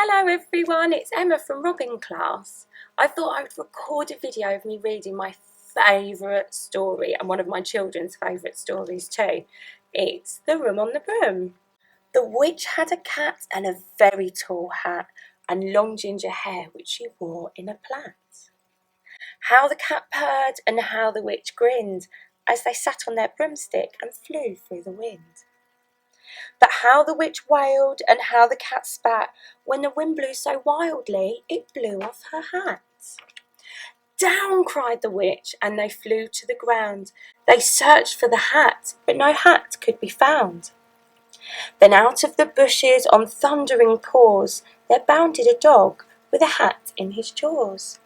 Hello everyone, it's Emma from Robin class. I thought I would record a video of me reading my favourite story and one of my children's favourite stories too. It's The Room on the Broom. The witch had a cat and a very tall hat and long ginger hair which she wore in a plait. How the cat purred and how the witch grinned as they sat on their broomstick and flew through the wind. But how the witch wailed and how the cat spat when the wind blew so wildly it blew off her hat. Down, cried the witch, and they flew to the ground. They searched for the hat, but no hat could be found. Then out of the bushes on thundering paws there bounded a dog with a hat in his jaws.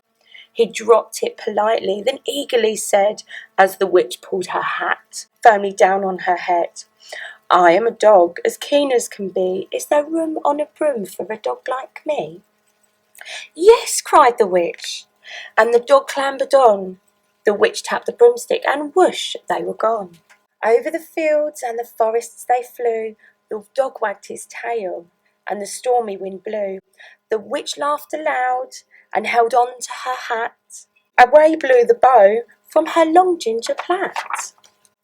He dropped it politely, then eagerly said, as the witch pulled her hat firmly down on her head, "I am a dog, as keen as can be. Is there room on a broom for a dog like me?" "Yes," cried the witch, and the dog clambered on. The witch tapped the broomstick, and whoosh, they were gone. Over the fields and the forests they flew. The dog wagged his tail, and the stormy wind blew. The witch laughed aloud, and held on to her hat. Away blew the bow from her long ginger plait.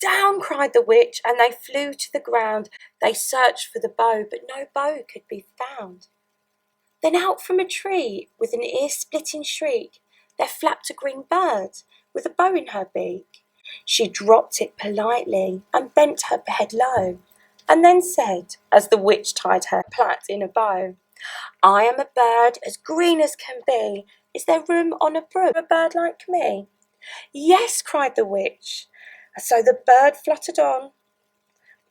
"Down," cried the witch, and they flew to the ground. They searched for the bow, but no bow could be found. Then out from a tree, with an ear-splitting shriek, there flapped a green bird, with a bow in her beak. She dropped it politely, and bent her head low, and then said, as the witch tied her plait in a bow, "I am a bird as green as can be. Is there room on a broom for a bird like me?" "Yes," cried the witch. So the bird fluttered on.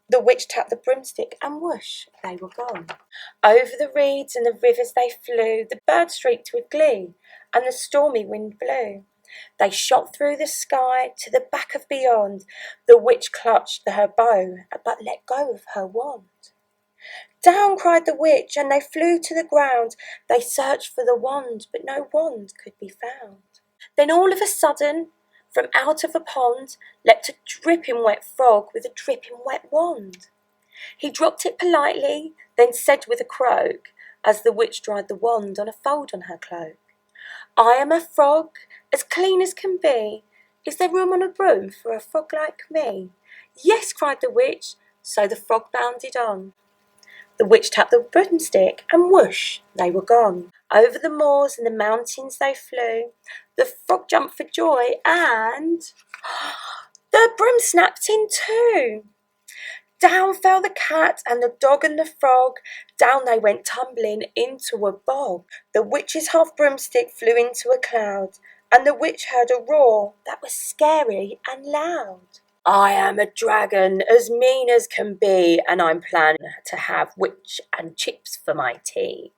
The witch tapped the broomstick, and whoosh, they were gone. Over the reeds and the rivers they flew. The bird shrieked with glee, and the stormy wind blew. They shot through the sky to the back of beyond. The witch clutched her bow, but let go of her wand. "Down," cried the witch, and they flew to the ground. They searched for the wand, but no wand could be found. Then all of a sudden, from out of a pond leapt a dripping wet frog with a dripping wet wand. He dropped it politely, then said with a croak, as the witch dried the wand on a fold on her cloak, "I am a frog, as clean as can be. Is there room on a broom for a frog like me?" "Yes," cried the witch, so the frog bounded on. The witch tapped the broomstick, and whoosh, they were gone. Over the moors and the mountains they flew. The frog jumped for joy, and the broom snapped in two. Down fell the cat and the dog and the frog. Down they went tumbling into a bog. The witch's half broomstick flew into a cloud, and the witch heard a roar that was scary and loud. "I am a dragon, as mean as can be, and I'm planning to have witch and chips for my tea."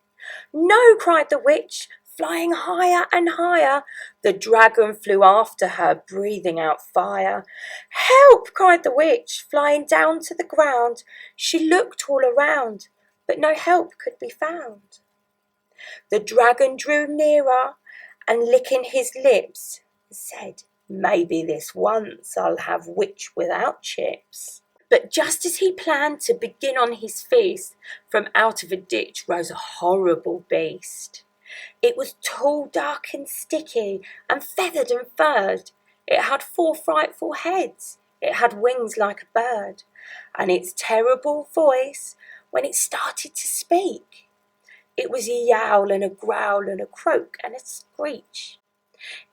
"No," cried the witch, flying higher and higher. The dragon flew after her, breathing out fire. "Help!" cried the witch, flying down to the ground. She looked all around, but no help could be found. The dragon drew nearer, and licking his lips, said, "Maybe this once I'll have witch without chips." But just as he planned to begin on his feast, from out of a ditch rose a horrible beast. It was tall, dark and sticky, and feathered and furred. It had 4 frightful heads. It had wings like a bird, and its terrible voice, when it started to speak, it was a yowl and a growl and a croak and a screech.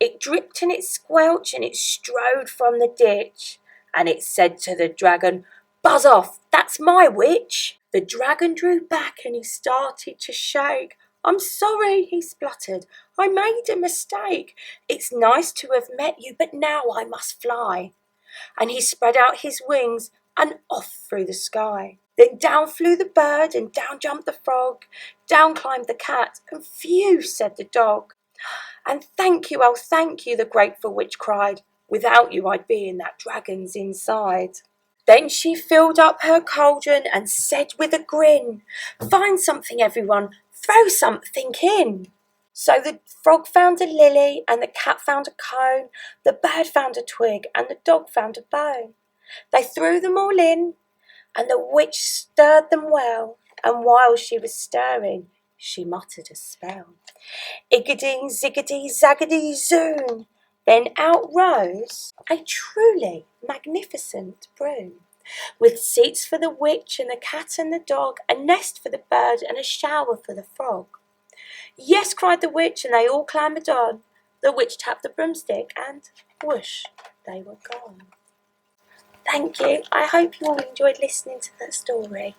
It dripped and it squelched and it strode from the ditch, and it said to the dragon, "Buzz off, that's my witch." The dragon drew back and he started to shake. "I'm sorry," he spluttered, "I made a mistake. It's nice to have met you, but now I must fly." And he spread out his wings and off through the sky. Then down flew the bird and down jumped the frog. Down climbed the cat, and phew, said the dog. "And thank you, oh thank you," the grateful witch cried. "Without you I'd be in that dragon's inside." Then she filled up her cauldron and said with a grin, "Find something everyone, throw something in." So the frog found a lily, and the cat found a cone, the bird found a twig, and the dog found a bone. They threw them all in, and the witch stirred them well, and while she was stirring, she muttered a spell. Iggity, ziggity, zaggity, zoom! Then out rose a truly magnificent broom, with seats for the witch and the cat and the dog, a nest for the bird and a shower for the frog. Yes, cried the witch, and they all clambered on. The witch tapped the broomstick, and whoosh, they were gone. Thank you. I hope you all enjoyed listening to that story.